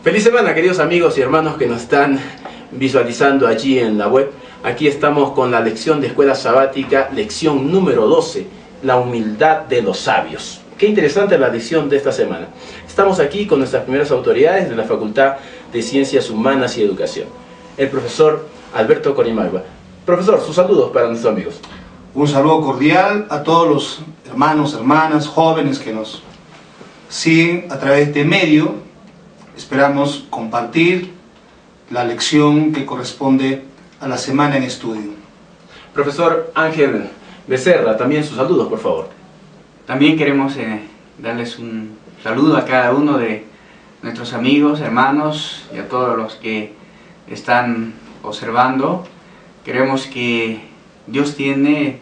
Feliz semana, queridos amigos y hermanos que nos están visualizando allí en la web. Aquí estamos con la lección de escuela sabática, lección número 12, la humildad de los sabios. Qué interesante la lección de esta semana. Estamos aquí con nuestras primeras autoridades de la Facultad de Ciencias Humanas y Educación, el profesor Alberto Corimagua. Profesor, sus saludos para nuestros amigos. Un saludo cordial a todos los hermanos, hermanas, jóvenes que nos siguen a través de este medio. Esperamos compartir la lección que corresponde a la semana en estudio. Profesor Ángel Becerra, también sus saludos, por favor. También queremos darles un saludo a cada uno de nuestros amigos, hermanos y a todos los que están observando. Queremos que Dios tiene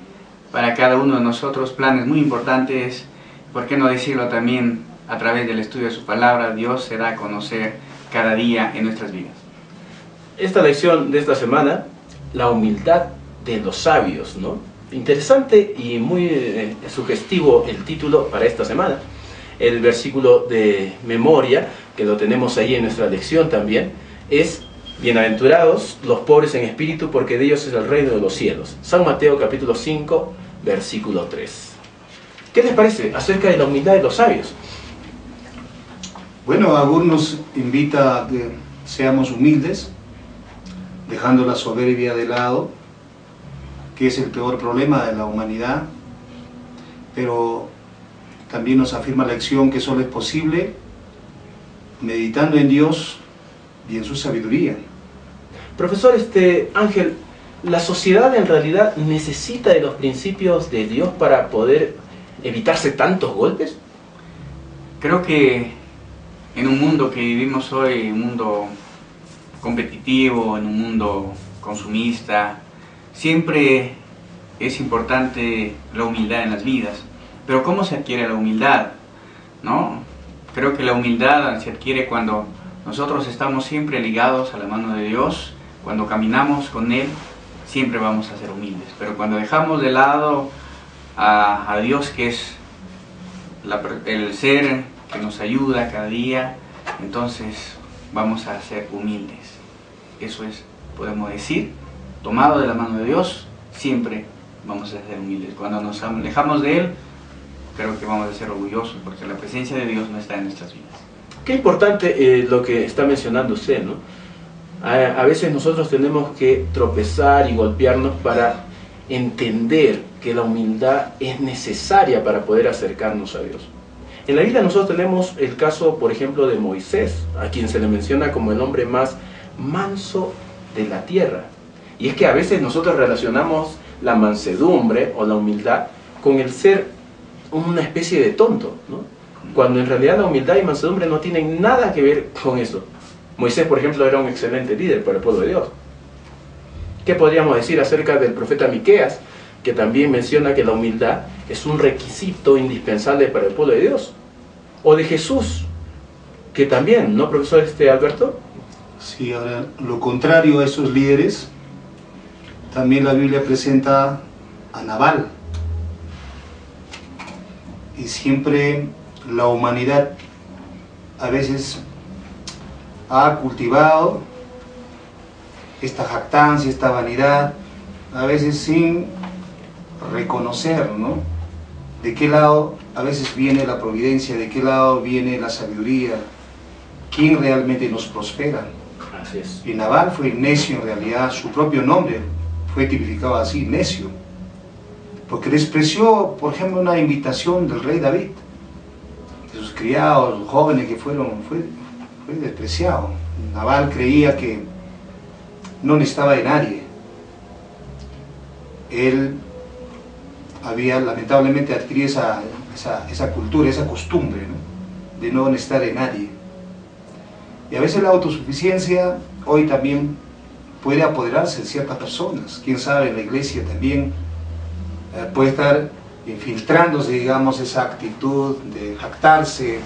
para cada uno de nosotros planes muy importantes. ¿Por qué no decirlo también? A través del estudio de su palabra, Dios se da a conocer cada día en nuestras vidas. Esta lección de esta semana, la humildad de los sabios, ¿no? Interesante y muy sugestivo el título para esta semana. El versículo de memoria, que lo tenemos ahí en nuestra lección también, es: bienaventurados los pobres en espíritu, porque de ellos es el reino de los cielos. San Mateo capítulo 5, versículo 3. ¿Qué les parece acerca de la humildad de los sabios? Bueno, Agur nos invita a que seamos humildes, dejando la soberbia de lado, que es el peor problema de la humanidad, pero también nos afirma la lección que solo es posible meditando en Dios y en su sabiduría. Profesor Ángel, ¿la sociedad en realidad necesita de los principios de Dios para poder evitarse tantos golpes? Creo que en un mundo que vivimos hoy, un mundo competitivo, en un mundo consumista, siempre es importante la humildad en las vidas. Pero ¿cómo se adquiere la humildad? ¿No? Creo que la humildad se adquiere cuando nosotros estamos siempre ligados a la mano de Dios, cuando caminamos con Él, siempre vamos a ser humildes. Pero cuando dejamos de lado a Dios, que es el ser que nos ayuda cada día, entonces vamos a ser humildes. Eso es, podemos decir, tomado de la mano de Dios, siempre vamos a ser humildes. Cuando nos alejamos de Él, creo que vamos a ser orgullosos, porque la presencia de Dios no está en nuestras vidas. Qué importante lo que está mencionando usted, ¿no? A veces nosotros tenemos que tropezar y golpearnos para entender que la humildad es necesaria para poder acercarnos a Dios. En la Biblia nosotros tenemos el caso, por ejemplo, de Moisés, a quien se le menciona como el hombre más manso de la tierra. Y es que a veces nosotros relacionamos la mansedumbre o la humildad con el ser una especie de tonto, ¿no? Cuando en realidad la humildad y mansedumbre no tienen nada que ver con eso. Moisés, por ejemplo, era un excelente líder para el pueblo de Dios. ¿Qué podríamos decir acerca del profeta Miqueas, que también menciona que la humildad es un requisito indispensable para el pueblo de Dios? O de Jesús, que también, ¿no, profesor Alberto? Sí, ahora, lo contrario a esos líderes, también la Biblia presenta a Nabal. Y siempre la humanidad a veces ha cultivado esta jactancia, esta vanidad, a veces sin reconocer, ¿no?, de qué lado a veces viene la providencia, de qué lado viene la sabiduría, quién realmente nos prospera. Así es. Y Nabal fue necio en realidad, su propio nombre fue tipificado así, necio, porque despreció, por ejemplo, una invitación del rey David, de sus criados, los jóvenes que fue despreciado. Nabal creía que no necesitaba de nadie. Él había lamentablemente adquirido esa cultura, esa costumbre, ¿no?, de no necesitar de nadie. Y a veces la autosuficiencia hoy también puede apoderarse de ciertas personas. Quién sabe, en la iglesia también puede estar infiltrándose, digamos, esa actitud de jactarse,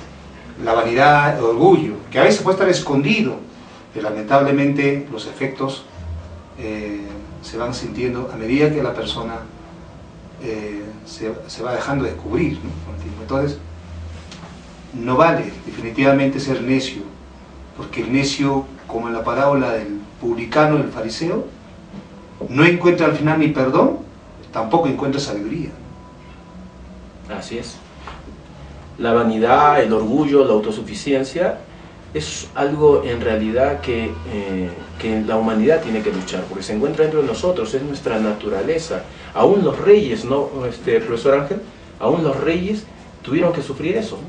la vanidad, el orgullo, que a veces puede estar escondido, pero lamentablemente los efectos se van sintiendo a medida que la persona se va dejando descubrir, ¿no? Entonces, no vale definitivamente ser necio, porque el necio, como en la parábola del publicano, del fariseo, no encuentra al final ni perdón, tampoco encuentra sabiduría. Así es. La vanidad, el orgullo, la autosuficiencia es algo en realidad que la humanidad tiene que luchar, porque se encuentra dentro de nosotros, es nuestra naturaleza. Aún los reyes, ¿no, profesor Ángel? Aún los reyes tuvieron que sufrir eso.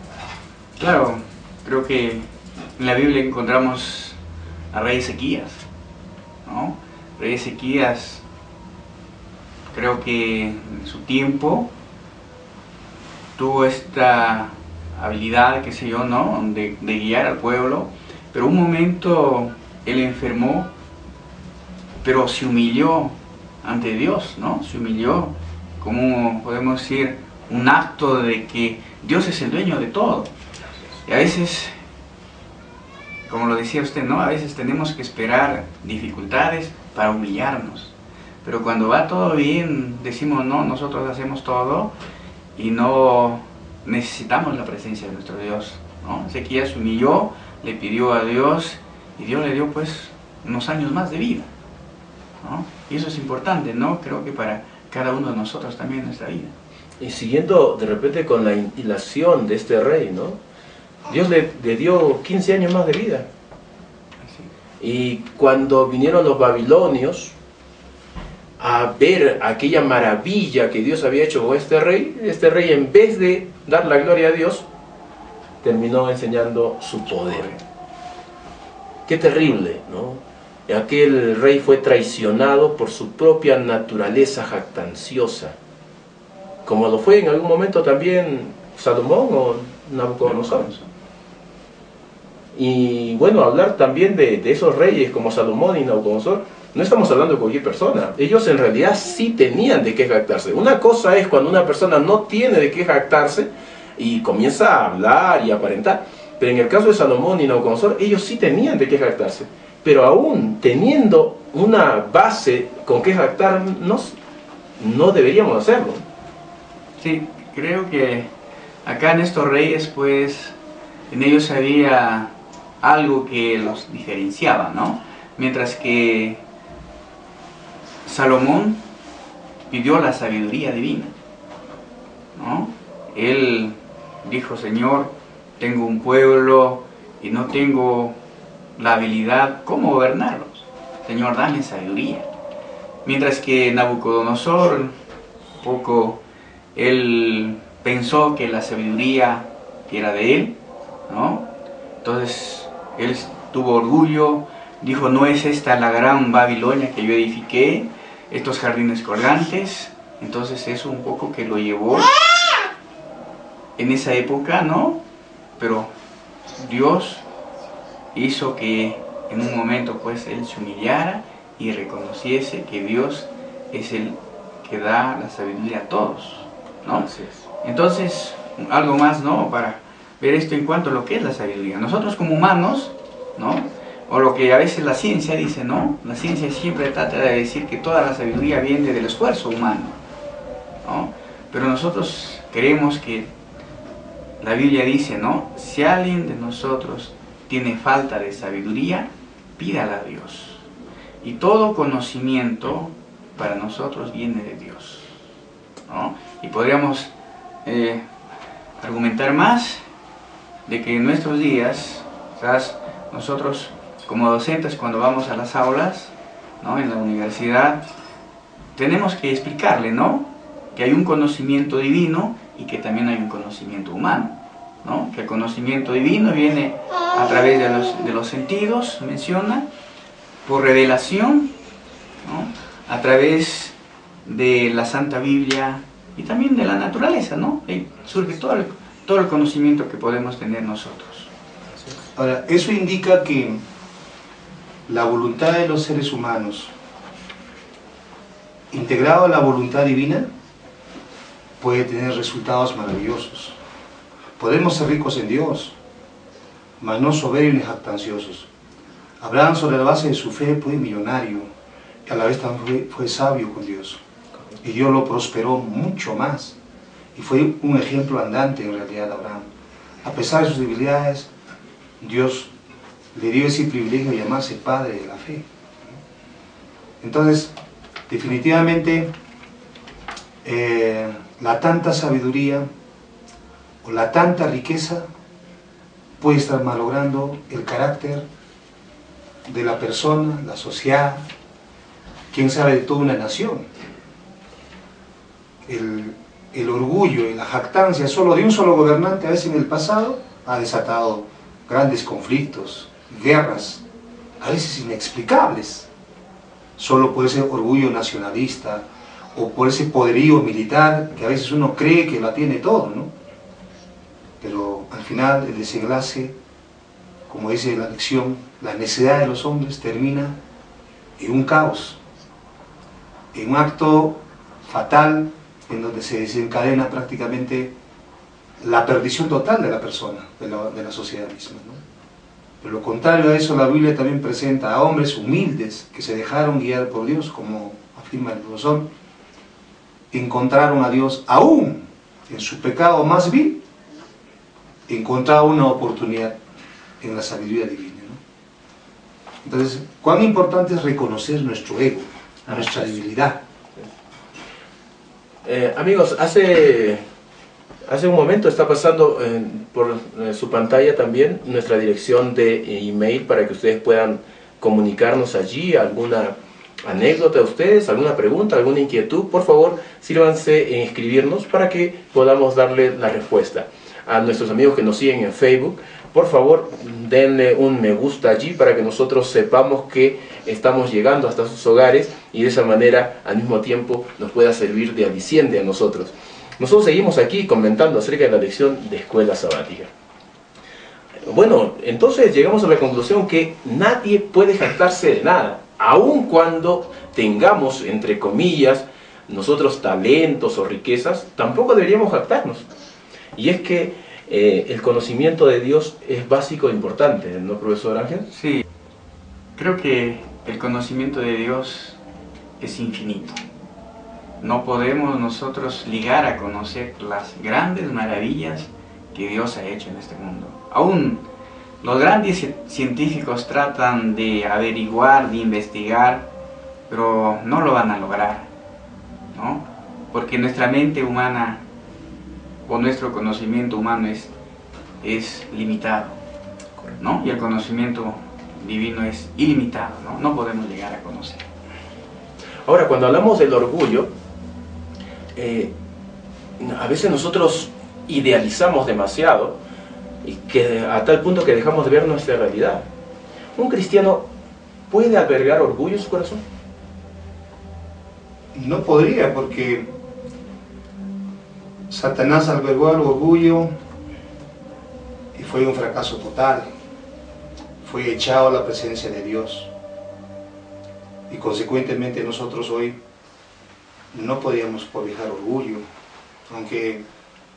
Claro, creo que en la Biblia encontramos a rey Ezequías, ¿no? Rey Ezequías, creo que en su tiempo tuvo esta habilidad, qué sé yo, ¿no? De guiar al pueblo, pero un momento él enfermó, pero se humilló ante Dios, ¿no? Se humilló, como podemos decir, un acto de que Dios es el dueño de todo. Y a veces, como lo decía usted, ¿no? A veces tenemos que esperar dificultades para humillarnos, pero cuando va todo bien, decimos, no, nosotros hacemos todo y no necesitamos la presencia de nuestro Dios, ¿no? Ezequías se humilló, le pidió a Dios y Dios le dio pues unos años más de vida, ¿no? Y eso es importante, ¿no? Creo que para cada uno de nosotros también en nuestra vida. Y siguiendo de repente con la ilación de este rey, ¿no? Dios le dio 15 años más de vida. Y cuando vinieron los babilonios a ver aquella maravilla que Dios había hecho con este rey en vez de dar la gloria a Dios, terminó enseñando su poder. Qué terrible, ¿no? Aquel rey fue traicionado por su propia naturaleza jactanciosa, como lo fue en algún momento también Salomón o Nabucodonosor. Y bueno, hablar también de esos reyes como Salomón y Nabucodonosor, no estamos hablando de cualquier persona. Ellos en realidad sí tenían de qué jactarse. Una cosa es cuando una persona no tiene de qué jactarse y comienza a hablar y aparentar. Pero en el caso de Salomón y Nabucodonosor, ellos sí tenían de qué jactarse. Pero aún teniendo una base con qué jactarnos, no deberíamos hacerlo. Sí, creo que acá en estos reyes, pues, en ellos había algo que los diferenciaba, ¿no? Mientras que Salomón pidió la sabiduría divina, ¿no? Él dijo, Señor, tengo un pueblo y no tengo la habilidad, ¿cómo gobernarlos? Señor, dame sabiduría. Mientras que Nabucodonosor, un poco, él pensó que la sabiduría era de él, ¿no? Entonces, él tuvo orgullo, dijo, no es esta la gran Babilonia que yo edifiqué, estos jardines colgantes. Entonces eso un poco que lo llevó en esa época, ¿no? Pero Dios hizo que en un momento pues él se humillara y reconociese que Dios es el que da la sabiduría a todos, ¿no? Entonces, algo más, ¿no? Para ver esto en cuanto a lo que es la sabiduría. Nosotros como humanos, ¿no? O lo que a veces la ciencia dice, ¿no? La ciencia siempre trata de decir que toda la sabiduría viene del esfuerzo humano, ¿no? Pero nosotros creemos que la Biblia dice, ¿no? Si alguien de nosotros tiene falta de sabiduría, pídala a Dios. Y todo conocimiento para nosotros viene de Dios, ¿no? Y podríamos argumentar más de que en nuestros días, quizás nosotros como docentes cuando vamos a las aulas, ¿no? En la universidad, tenemos que explicarle, ¿no? Que hay un conocimiento divino y que también hay un conocimiento humano, ¿no? Que el conocimiento divino viene a través de los sentidos, menciona, por revelación, ¿no? A través de la Santa Biblia y también de la naturaleza, ¿no? Ahí surge todo el conocimiento que podemos tener nosotros. Ahora, eso indica que la voluntad de los seres humanos, integrado a la voluntad divina, puede tener resultados maravillosos. Podemos ser ricos en Dios, mas no soberbios ni jactanciosos. Abraham, sobre la base de su fe, fue millonario y a la vez también fue sabio con Dios. Y Dios lo prosperó mucho más. Y fue un ejemplo andante en realidad de Abraham. A pesar de sus debilidades, Dios le dio ese privilegio de llamarse Padre de la Fe. Entonces, definitivamente, la tanta sabiduría o la tanta riqueza puede estar malogrando el carácter de la persona, la sociedad, quién sabe, de toda una nación. El orgullo y la jactancia solo de un solo gobernante, a veces en el pasado, ha desatado grandes conflictos, guerras, a veces inexplicables, solo por ese orgullo nacionalista o por ese poderío militar que a veces uno cree que lo tiene todo, ¿no? Pero al final el desenlace, como dice la lección, la necedad de los hombres termina en un caos, en un acto fatal en donde se desencadena prácticamente la perdición total de la persona, de la sociedad misma, ¿no? Pero lo contrario a eso, la Biblia también presenta a hombres humildes que se dejaron guiar por Dios, como afirma el profesor, encontraron a Dios aún en su pecado más vil, encontraron una oportunidad en la sabiduría divina, ¿no? Entonces, cuán importante es reconocer nuestro ego, nuestra debilidad. Amigos, hace un momento está pasando por su pantalla también nuestra dirección de email para que ustedes puedan comunicarnos allí alguna anécdota de ustedes, alguna pregunta, alguna inquietud. Por favor, sírvanse en escribirnos para que podamos darle la respuesta. A nuestros amigos que nos siguen en Facebook, por favor, denle un me gusta allí para que nosotros sepamos que estamos llegando hasta sus hogares y de esa manera, al mismo tiempo, nos pueda servir de aliciente a nosotros. Nosotros seguimos aquí comentando acerca de la lección de escuela sabática. Bueno, entonces llegamos a la conclusión que nadie puede jactarse de nada, aun cuando tengamos, entre comillas, nosotros talentos o riquezas, tampoco deberíamos jactarnos. Y es que el conocimiento de Dios es básico e importante, ¿no, profesor Ángel? Sí, creo que el conocimiento de Dios es infinito. No podemos nosotros llegar a conocer las grandes maravillas que Dios ha hecho en este mundo. Aún los grandes científicos tratan de averiguar, de investigar, pero no lo van a lograr, ¿no? Porque nuestra mente humana o nuestro conocimiento humano es limitado, ¿no? Y el conocimiento divino es ilimitado, ¿no? No podemos llegar a conocer. Ahora, cuando hablamos del orgullo, a veces nosotros idealizamos demasiado y que a tal punto que dejamos de ver nuestra realidad. ¿Un cristiano puede albergar orgullo en su corazón? No podría, porque Satanás albergó el orgullo y fue un fracaso total. Fue echado a la presencia de Dios. Y consecuentemente nosotros hoy no podíamos cobijar orgullo, aunque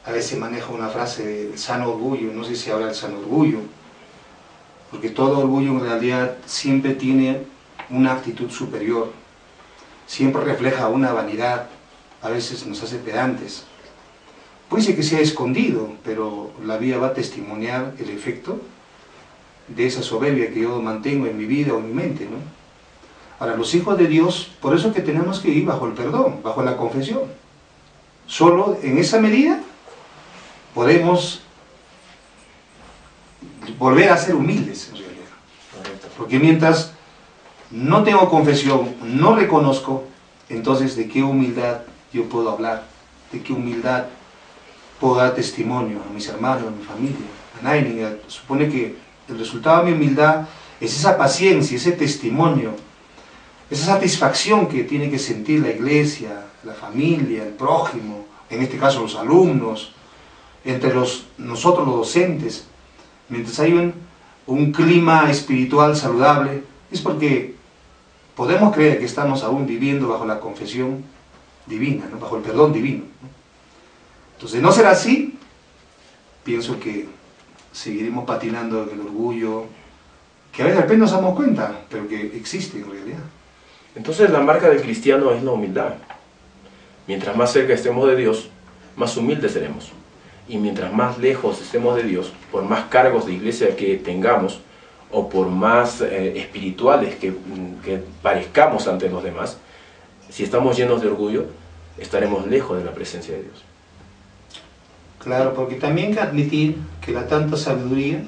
a veces maneja una frase de sano orgullo, no sé si habla del sano orgullo, porque todo orgullo en realidad siempre tiene una actitud superior, siempre refleja una vanidad, a veces nos hace pedantes. Puede ser que sea escondido, pero la Biblia va a testimoniar el efecto de esa soberbia que yo mantengo en mi vida o en mi mente, ¿no? Ahora, los hijos de Dios, por eso que tenemos que ir bajo el perdón, bajo la confesión. Solo en esa medida podemos volver a ser humildes, en realidad. Porque mientras no tengo confesión, no reconozco, entonces ¿de qué humildad yo puedo hablar? ¿De qué humildad puedo dar testimonio a mis hermanos, a mi familia, a nadie? Supone que el resultado de mi humildad es esa paciencia, ese testimonio, esa satisfacción que tiene que sentir la iglesia, la familia, el prójimo, en este caso los alumnos, entre nosotros los docentes. Mientras hay un clima espiritual saludable, es porque podemos creer que estamos aún viviendo bajo la confesión divina, ¿no? Bajo el perdón divino, ¿no? Entonces, de no ser así, pienso que seguiremos patinando en el orgullo, que a veces apenas nos damos cuenta, pero que existe en realidad. Entonces la marca del cristiano es la humildad. Mientras más cerca estemos de Dios, más humildes seremos. Y mientras más lejos estemos de Dios, por más cargos de iglesia que tengamos, o por más espirituales que parezcamos ante los demás, si estamos llenos de orgullo, estaremos lejos de la presencia de Dios. Claro, porque también hay que admitir que la tanta sabiduría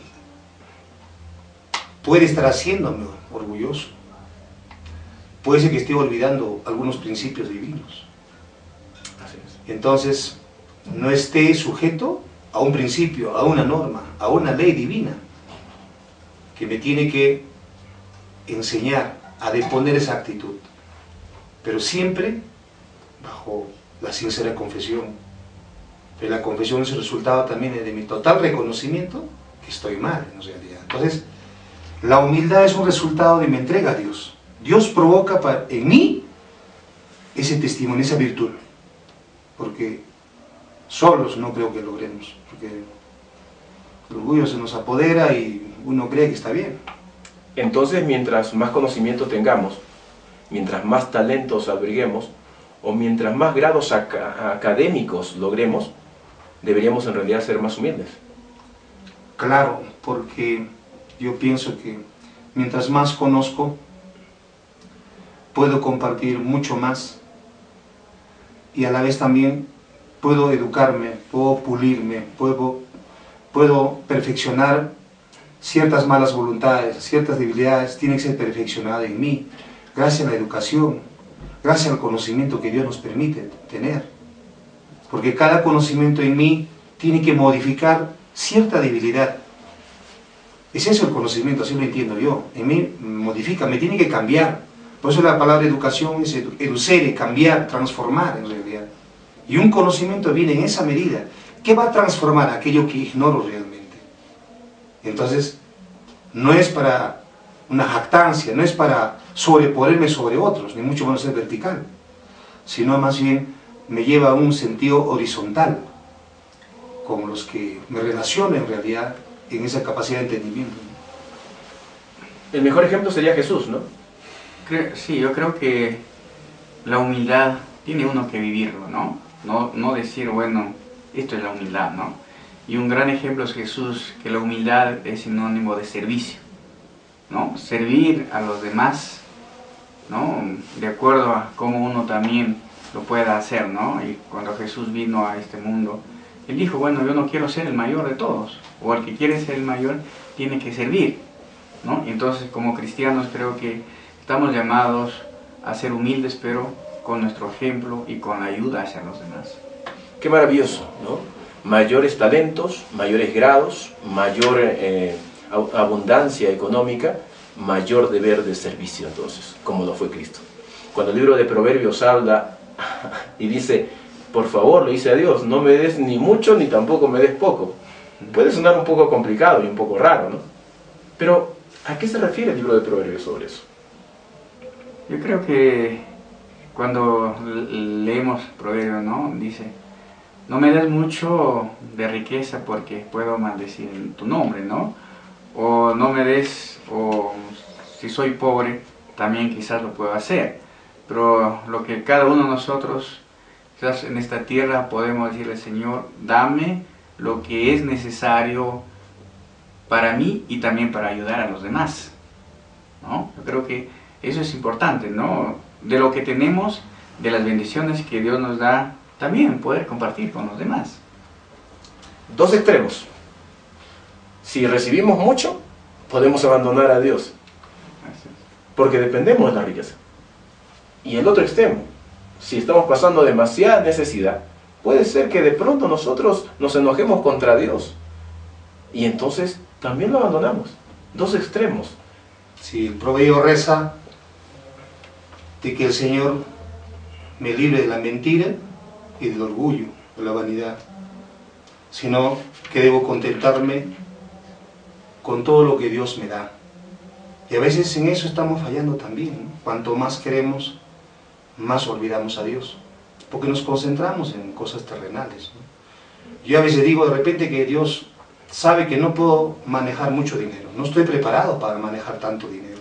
puede estar haciéndome orgulloso. Puede ser que esté olvidando algunos principios divinos. Así es. Entonces, no esté sujeto a un principio, a una norma, a una ley divina, que me tiene que enseñar a deponer esa actitud, pero siempre bajo la sincera confesión. Pero la confesión es el resultado también de mi total reconocimiento que estoy mal en realidad. Entonces, la humildad es un resultado de mi entrega a Dios. Dios provoca en mí ese testimonio, esa virtud, porque solos no creo que logremos, porque el orgullo se nos apodera y uno cree que está bien. Entonces, mientras más conocimiento tengamos, mientras más talentos abriguemos, o mientras más grados académicos logremos, deberíamos en realidad ser más humildes. Claro, porque yo pienso que mientras más conozco, puedo compartir mucho más y a la vez también puedo educarme, puedo pulirme, puedo perfeccionar ciertas malas voluntades, ciertas debilidades, tienen que ser perfeccionadas en mí, gracias a la educación, gracias al conocimiento que Dios nos permite tener. Porque cada conocimiento en mí tiene que modificar cierta debilidad. Es eso el conocimiento, así lo entiendo yo. En mí modifica, me tiene que cambiar. Por eso la palabra educación es educere, cambiar, transformar en realidad. Y un conocimiento viene en esa medida. ¿Qué va a transformar aquello que ignoro realmente? Entonces, no es para una jactancia, no es para sobreponerme sobre otros, ni mucho menos ser vertical, sino más bien me lleva a un sentido horizontal, con los que me relaciono en realidad en esa capacidad de entendimiento. El mejor ejemplo sería Jesús, ¿no? Sí, yo creo que la humildad tiene uno que vivirlo, ¿no? No decir, bueno, esto es la humildad, ¿no? Y un gran ejemplo es Jesús, que la humildad es sinónimo de servicio, ¿no? Servir a los demás, ¿no? De acuerdo a cómo uno también lo pueda hacer, ¿no? Y cuando Jesús vino a este mundo, Él dijo, bueno, yo no quiero ser el mayor de todos, o el que quiere ser el mayor tiene que servir, ¿no? Y entonces, como cristianos, creo que estamos llamados a ser humildes, pero con nuestro ejemplo y con la ayuda hacia los demás. Qué maravilloso, ¿no? Mayores talentos, mayores grados, mayor abundancia económica, mayor deber de servicio, entonces, como lo fue Cristo. Cuando el libro de Proverbios habla y dice, por favor, le dice a Dios, no me des ni mucho ni tampoco me des poco. Puede sonar un poco complicado y un poco raro, ¿no? Pero, ¿a qué se refiere el libro de Proverbios sobre eso? Yo creo que cuando leemos Proverbios, ¿no? Dice, no me des mucho de riqueza porque puedo maldecir tu nombre, ¿no? O no me des, o si soy pobre, también quizás lo puedo hacer. Pero lo que cada uno de nosotros, quizás en esta tierra, podemos decirle, Señor, dame lo que es necesario para mí y también para ayudar a los demás, ¿no? Yo creo que eso es importante, ¿no? De lo que tenemos, de las bendiciones que Dios nos da, también poder compartir con los demás. Dos extremos. Si recibimos mucho, podemos abandonar a Dios, porque dependemos de la riqueza. Y el otro extremo, si estamos pasando demasiada necesidad, puede ser que de pronto nosotros nos enojemos contra Dios, y entonces también lo abandonamos. Dos extremos. Si el proverbio reza de que el Señor me libre de la mentira y del orgullo, de la vanidad, sino que debo contentarme con todo lo que Dios me da. Y a veces en eso estamos fallando también, ¿no? Cuanto más queremos, más olvidamos a Dios, porque nos concentramos en cosas terrenales, ¿no? Yo a veces digo de repente que Dios sabe que no puedo manejar mucho dinero, no estoy preparado para manejar tanto dinero.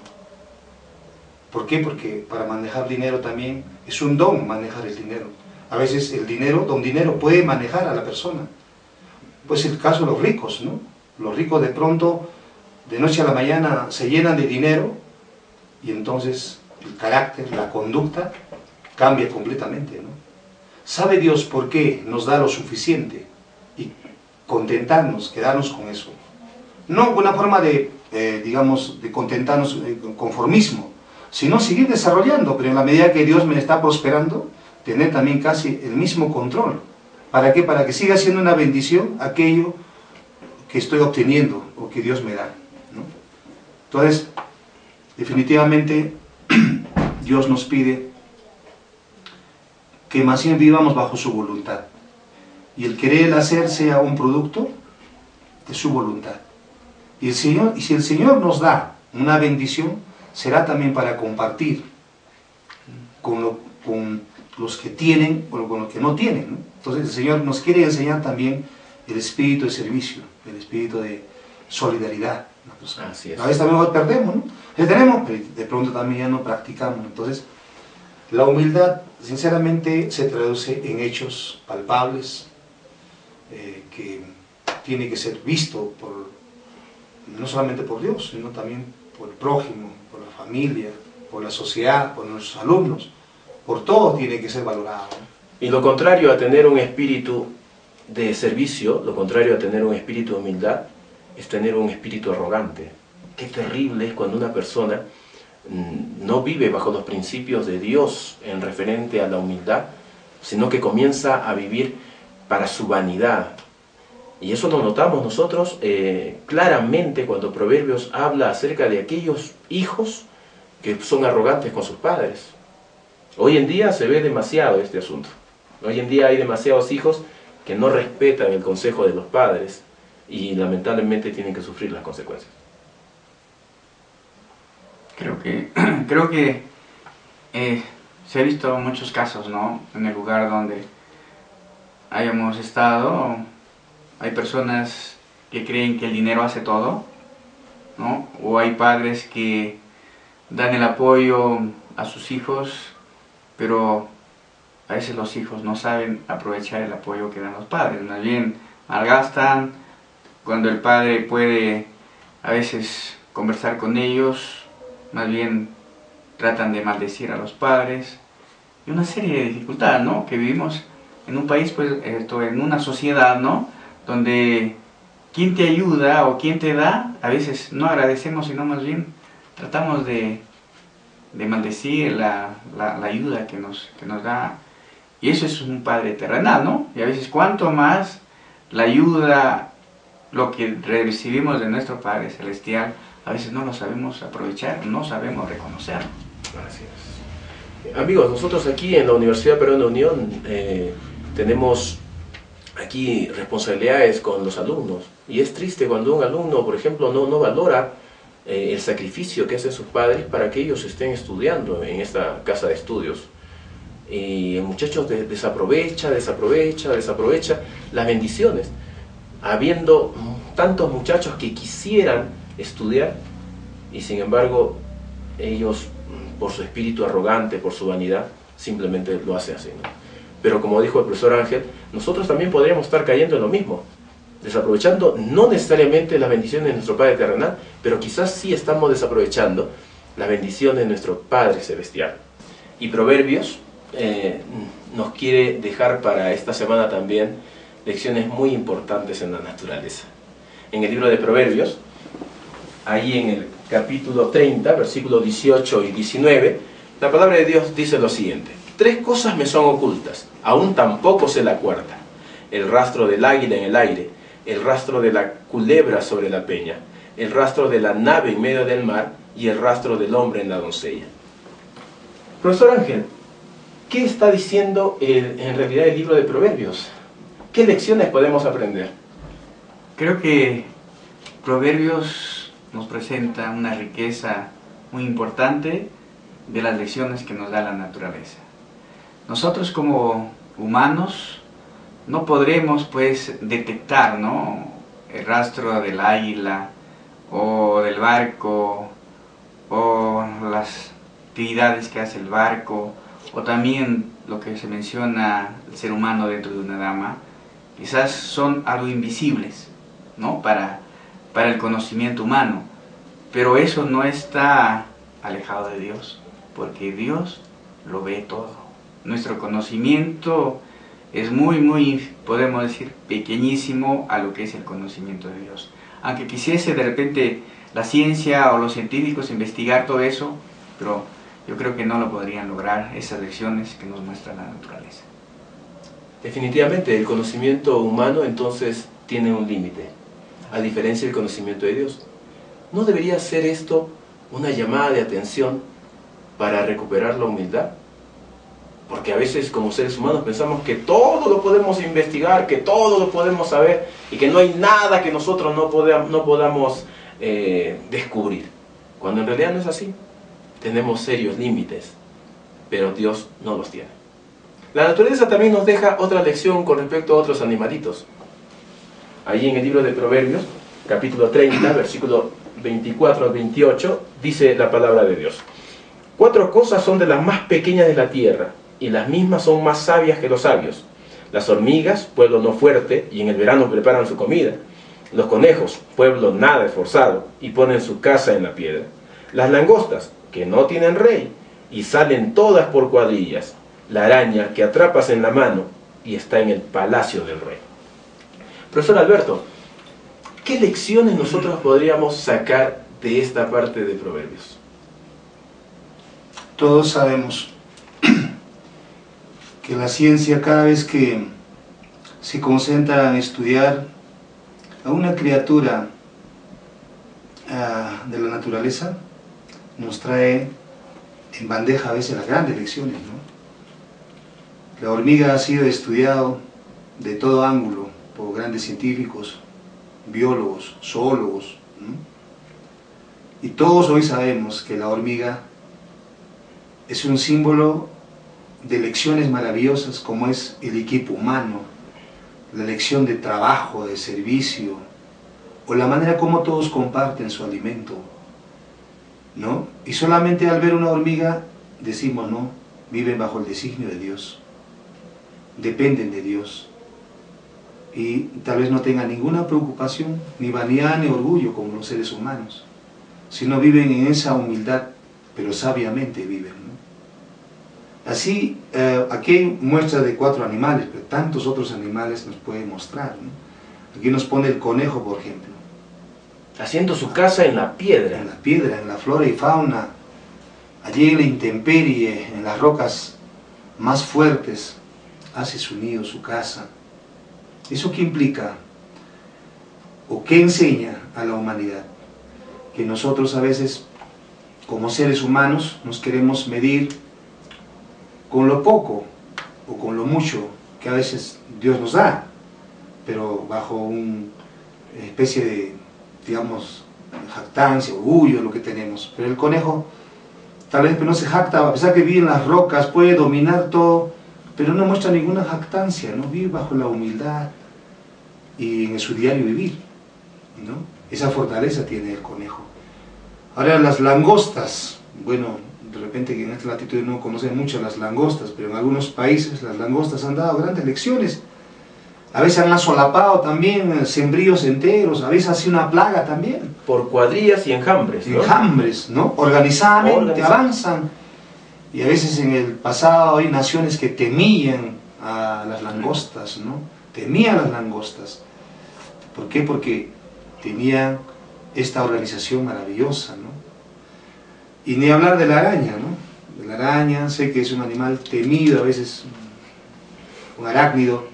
¿Por qué? Porque para manejar dinero también es un don manejar el dinero. A veces el dinero, don dinero, puede manejar a la persona. Pues el caso de los ricos, ¿no? Los ricos de pronto de noche a la mañana se llenan de dinero y entonces el carácter, la conducta cambia completamente, ¿no? ¿Sabe Dios por qué nos da lo suficiente? Y contentarnos, quedarnos con eso. No una forma de, digamos, de contentarnos con conformismo, sino seguir desarrollando, pero en la medida que Dios me está prosperando, tener también casi el mismo control. ¿Para qué? Para que siga siendo una bendición aquello que estoy obteniendo o que Dios me da, ¿no? Entonces, definitivamente, Dios nos pide que más bien vivamos bajo su voluntad. Y el querer hacer sea un producto de su voluntad. Y si el Señor nos da una bendición, será también para compartir con los que tienen o con los que no tienen, ¿no? Entonces el Señor nos quiere enseñar también el espíritu de servicio, el espíritu de solidaridad. Así es. A veces también lo perdemos, ¿no? Le tenemos, pero de pronto también ya no practicamos. Entonces, la humildad, sinceramente, se traduce en hechos palpables, que tiene que ser visto no solamente por Dios, sino también por el prójimo, por la familia, por la sociedad, por nuestros alumnos. Por todo tiene que ser valorado, ¿no? Y lo contrario a tener un espíritu de servicio, lo contrario a tener un espíritu de humildad, es tener un espíritu arrogante. Qué terrible es cuando una persona no vive bajo los principios de Dios en referente a la humildad, sino que comienza a vivir para su vanidad. Y eso lo notamos nosotros claramente cuando Proverbios habla acerca de aquellos hijos que son arrogantes con sus padres. Hoy en día se ve demasiado este asunto. Hoy en día hay demasiados hijos que no respetan el consejo de los padres y lamentablemente tienen que sufrir las consecuencias. Creo que se ha visto muchos casos, ¿no? En el lugar donde hayamos estado, hay personas que creen que el dinero hace todo, ¿no? O hay padres que dan el apoyo a sus hijos, pero a veces los hijos no saben aprovechar el apoyo que dan los padres, más bien malgastan. Cuando el padre puede a veces conversar con ellos, más bien tratan de maldecir a los padres, y una serie de dificultades, ¿no? Que vivimos en un país, pues, en una sociedad, ¿no? Donde quien te ayuda o quien te da, a veces no agradecemos, sino más bien tratamos de maldecir la ayuda que nos da. Y eso es un padre terrenal, ¿no? Y a veces cuanto más la ayuda, lo que recibimos de nuestro Padre Celestial, a veces no lo sabemos aprovechar, no sabemos reconocer. Así es. Amigos, nosotros aquí en la Universidad Peruana Unión tenemos aquí responsabilidades con los alumnos. Y es triste cuando un alumno, por ejemplo, no valora el sacrificio que hacen sus padres para que ellos estén estudiando en esta casa de estudios. Y el muchacho desaprovecha las bendiciones, habiendo tantos muchachos que quisieran estudiar y sin embargo ellos, por su espíritu arrogante, por su vanidad, simplemente lo hacen así, ¿no? Pero como dijo el profesor Ángel, nosotros también podríamos estar cayendo en lo mismo, desaprovechando no necesariamente las bendiciones de nuestro Padre terrenal, pero quizás sí estamos desaprovechando las bendiciones de nuestro Padre celestial. Y Proverbios nos quiere dejar para esta semana también lecciones muy importantes en la naturaleza. En el libro de Proverbios, ahí en el capítulo 30, versículos 18 y 19, la palabra de Dios dice lo siguiente: 3 cosas me son ocultas, aún tampoco sé la cuarta: el rastro del águila en el aire, el rastro de la culebra sobre la peña, el rastro de la nave en medio del mar y el rastro del hombre en la doncella. Profesor Ángel, ¿qué está diciendo en realidad el libro de Proverbios? ¿Qué lecciones podemos aprender? Creo que Proverbios nos presenta una riqueza muy importante de las lecciones que nos da la naturaleza. Nosotros como humanos no podremos, pues, detectar, ¿no?, el rastro del águila o del barco o las actividades que hace el barco, o también lo que se menciona el ser humano dentro de una dama. Quizás son algo invisibles, ¿no?, para el conocimiento humano, pero eso no está alejado de Dios, porque Dios lo ve todo. Nuestro conocimiento es muy, podemos decir, pequeñísimo a lo que es el conocimiento de Dios. Aunque quisiese de repente la ciencia o los científicos investigar todo eso, pero yo creo que no lo podrían lograr, esas lecciones que nos muestra la naturaleza. Definitivamente el conocimiento humano entonces tiene un límite, a diferencia del conocimiento de Dios. ¿No debería ser esto una llamada de atención para recuperar la humildad? Porque a veces como seres humanos pensamos que todo lo podemos investigar, que todo lo podemos saber y que no hay nada que nosotros no podamos descubrir. Cuando en realidad no es así. Tenemos serios límites, pero Dios no los tiene. La naturaleza también nos deja otra lección con respecto a otros animalitos. Allí en el libro de Proverbios, capítulo 30, versículo 24 al 28, dice la palabra de Dios: 4 cosas son de las más pequeñas de la tierra, y las mismas son más sabias que los sabios. Las hormigas, pueblo no fuerte, y en el verano preparan su comida. Los conejos, pueblo nada esforzado, y ponen su casa en la piedra. Las langostas, que no tienen rey, y salen todas por cuadrillas. La araña, que atrapas en la mano, y está en el palacio del rey. Profesor Alberto, ¿qué lecciones nosotros podríamos sacar de esta parte de Proverbios? Todos sabemos que la ciencia, cada vez que se concentra en estudiar a una criatura de la naturaleza, nos trae en bandeja a veces las grandes lecciones, ¿no? La hormiga ha sido estudiado de todo ángulo por grandes científicos, biólogos, zoólogos, ¿no? Y todos hoy sabemos que la hormiga es un símbolo de lecciones maravillosas, como es el equipo humano, la lección de trabajo, de servicio, o la manera como todos comparten su alimento, ¿no? Y solamente al ver una hormiga decimos, no, viven bajo el designio de Dios, dependen de Dios, y tal vez no tengan ninguna preocupación, ni vanidad ni orgullo como los seres humanos, sino viven en esa humildad, pero sabiamente viven, ¿no? Así, aquí hay muestras de 4 animales, pero tantos otros animales nos pueden mostrar, ¿no? Aquí nos pone el conejo, por ejemplo. Haciendo su casa en la piedra. En la piedra, en la flora y fauna, allí en la intemperie, en las rocas más fuertes, hace su nido, su casa. ¿Eso qué implica? ¿O qué enseña a la humanidad? Que nosotros a veces, como seres humanos, nos queremos medir con lo poco o con lo mucho que a veces Dios nos da, pero bajo una especie de, digamos, jactancia, orgullo, lo que tenemos. Pero el conejo tal vez no se jacta, a pesar que vive en las rocas, puede dominar todo, pero no muestra ninguna jactancia, ¿no? Vive bajo la humildad y en su diario vivir, ¿no? Esa fortaleza tiene el conejo. Ahora las langostas, bueno, de repente que en esta latitud no conocen mucho las langostas, pero en algunos países las langostas han dado grandes lecciones. A veces han asolapado también sembríos enteros, a veces ha sido una plaga también. Por cuadrillas y enjambres, ¿no? Enjambres, ¿no? Organizadamente avanzan. Y a veces en el pasado hay naciones que temían a las langostas, ¿no? Temían a las langostas. ¿Por qué? Porque tenían esta organización maravillosa, ¿no? Y ni hablar de la araña, ¿no? De la araña, sé que es un animal temido, a veces un arácnido,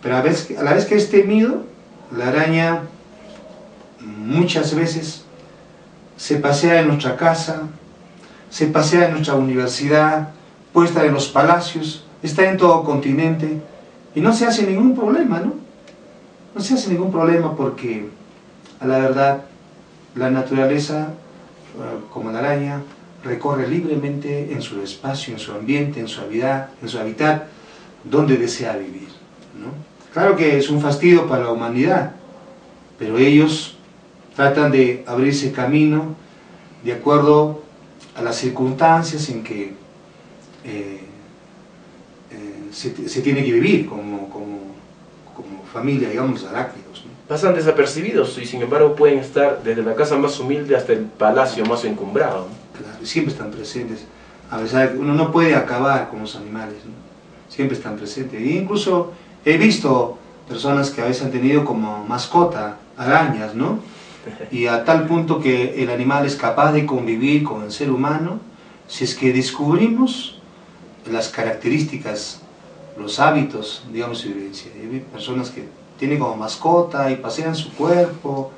pero a la vez que es temido, la araña muchas veces se pasea en nuestra casa, se pasea en nuestra universidad, puede estar en los palacios, está en todo continente y no se hace ningún problema, ¿no? No se hace ningún problema porque, a la verdad, la naturaleza, como la araña, recorre libremente en su espacio, en su ambiente, en su hábitat, donde desea vivir, ¿no? Claro que es un fastidio para la humanidad, pero ellos tratan de abrirse camino de acuerdo a las circunstancias en que se tiene que vivir como familia, digamos, los arácnidos, ¿no? pasan desapercibidos y sin embargo pueden estar desde la casa más humilde hasta el palacio más encumbrado, ¿no? Claro, siempre están presentes. A pesar de que uno no puede acabar con los animales, ¿no? Siempre están presentes. E incluso he visto personas que a veces han tenido como mascota arañas, ¿no? Y a tal punto que el animal es capaz de convivir con el ser humano si es que descubrimos las características, los hábitos, digamos, de vivencia. Hay personas que tienen como mascota y pasean su cuerpo.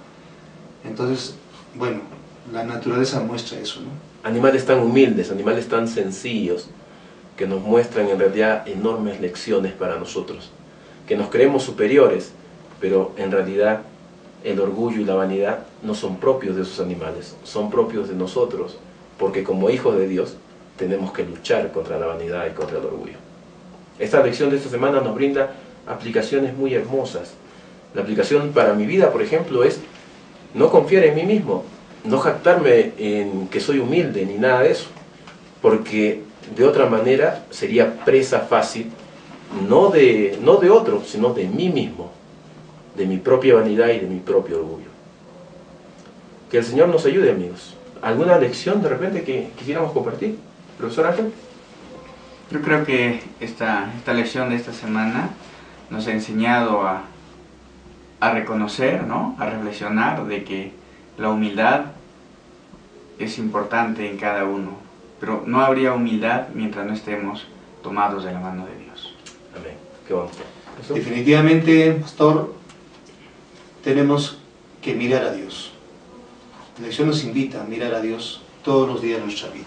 Entonces, bueno, la naturaleza muestra eso, ¿no? Animales tan humildes, animales tan sencillos, que nos muestran en realidad enormes lecciones para nosotros, que nos creemos superiores, pero en realidad el orgullo y la vanidad no son propios de esos animales, son propios de nosotros, porque como hijos de Dios tenemos que luchar contra la vanidad y contra el orgullo. Esta lección de esta semana nos brinda aplicaciones muy hermosas. La aplicación para mi vida, por ejemplo, es no confiar en mí mismo, no jactarme en que soy humilde ni nada de eso, porque de otra manera sería presa fácil no de otro, sino de mí mismo, de mi propia vanidad y de mi propio orgullo. Que el Señor nos ayude, amigos. ¿Alguna lección de repente que quisiéramos compartir? Profesor Ángel. Yo creo que esta lección de esta semana nos ha enseñado a reconocer, ¿no? A reflexionar de que la humildad es importante en cada uno, pero no habría humildad mientras no estemos tomados de la mano de Dios. Amén. Qué bonito. ¿Eso? Definitivamente, pastor, tenemos que mirar a Dios. La lección nos invita a mirar a Dios todos los días de nuestra vida.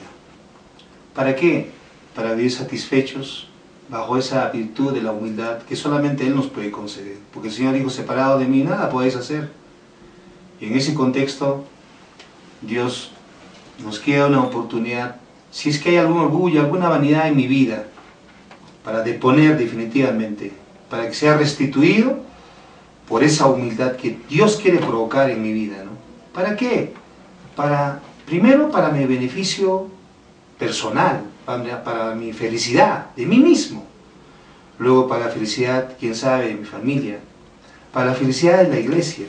¿Para qué? Para vivir satisfechos bajo esa virtud de la humildad que solamente Él nos puede conceder. Porque el Señor dijo, separado de mí nada podéis hacer. Y en ese contexto, Dios nos queda una oportunidad, si es que hay algún orgullo, alguna vanidad en mi vida, para deponer definitivamente, para que sea restituido por esa humildad que Dios quiere provocar en mi vida, ¿no? ¿Para qué? Primero para mi beneficio personal, para mi felicidad de mí mismo, luego para la felicidad, quién sabe, de mi familia, para la felicidad de la iglesia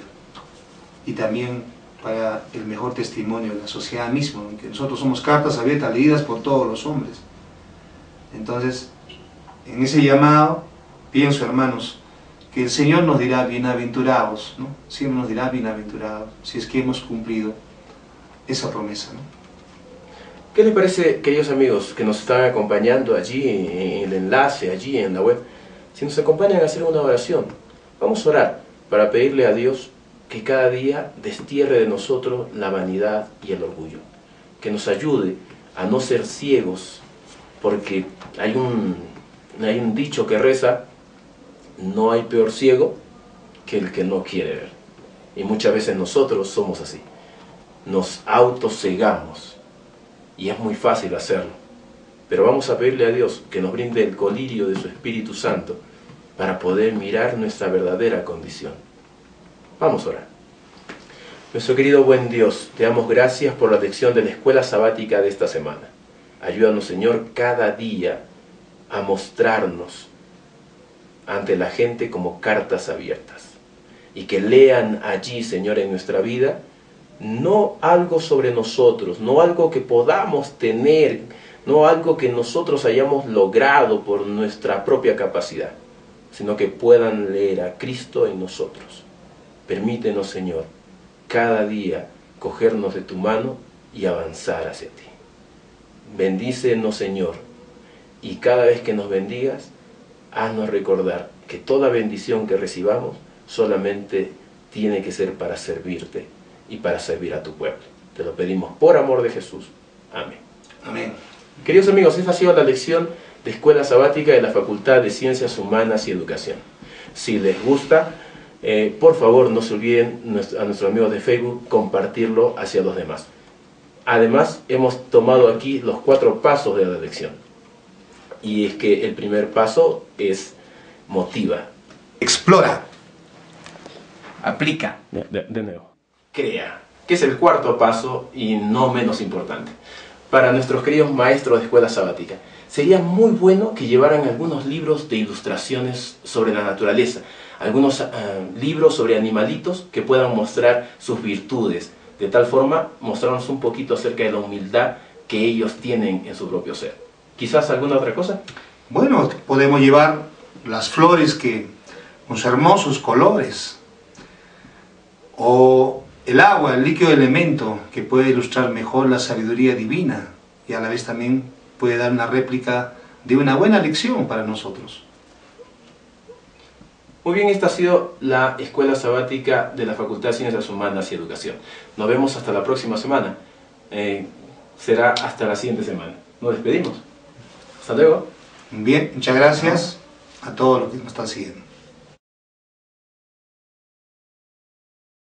y también para el mejor testimonio de la sociedad misma, en que nosotros somos cartas abiertas leídas por todos los hombres. Entonces, en ese llamado, pienso, hermanos, que el Señor nos dirá bienaventurados, ¿no? Siempre nos dirá bienaventurados, si es que hemos cumplido esa promesa, ¿no? ¿Qué les parece, queridos amigos, que nos están acompañando allí en el enlace, allí en la web? Si nos acompañan a hacer una oración, vamos a orar para pedirle a Dios que cada día destierre de nosotros la vanidad y el orgullo, que nos ayude a no ser ciegos, porque hay un dicho que reza: no hay peor ciego que el que no quiere ver. Y muchas veces nosotros somos así, nos autocegamos, y es muy fácil hacerlo, pero vamos a pedirle a Dios que nos brinde el colirio de su Espíritu Santo para poder mirar nuestra verdadera condición. Vamos a orar. Nuestro querido buen Dios, te damos gracias por la lección de la escuela sabática de esta semana. Ayúdanos, Señor, cada día a mostrarnos ante la gente como cartas abiertas, y que lean allí, Señor, en nuestra vida, no algo sobre nosotros, no algo que podamos tener, no algo que nosotros hayamos logrado por nuestra propia capacidad, sino que puedan leer a Cristo en nosotros. Permítenos, Señor, cada día cogernos de tu mano y avanzar hacia ti. Bendícenos, Señor, y cada vez que nos bendigas, haznos recordar que toda bendición que recibamos solamente tiene que ser para servirte y para servir a tu pueblo. Te lo pedimos por amor de Jesús. Amén. Amén. Queridos amigos, esta ha sido la lección de Escuela Sabática de la Facultad de Ciencias Humanas y Educación. Si les gusta, por favor no se olviden a nuestros amigos de Facebook compartirlo hacia los demás. Además, hemos tomado aquí los 4 pasos de la lección. Y es que el primer paso es motiva. Explora. Aplica. De nuevo. Crea, que es el 4º paso y no menos importante. Para nuestros queridos maestros de escuela sabática, sería muy bueno que llevaran algunos libros de ilustraciones sobre la naturaleza, algunos libros sobre animalitos que puedan mostrar sus virtudes, de tal forma mostrarnos un poquito acerca de la humildad que ellos tienen en su propio ser. ¿Quizás alguna otra cosa? Bueno, podemos llevar las flores con sus hermosos colores, o el agua, el líquido elemento, que puede ilustrar mejor la sabiduría divina y a la vez también puede dar una réplica de una buena lección para nosotros. Muy bien, esta ha sido la Escuela Sabática de la Facultad de Ciencias Humanas y Educación. Nos vemos hasta la próxima semana. Será hasta la siguiente semana. Nos despedimos. Hasta luego. Bien, muchas gracias a todos los que nos están siguiendo.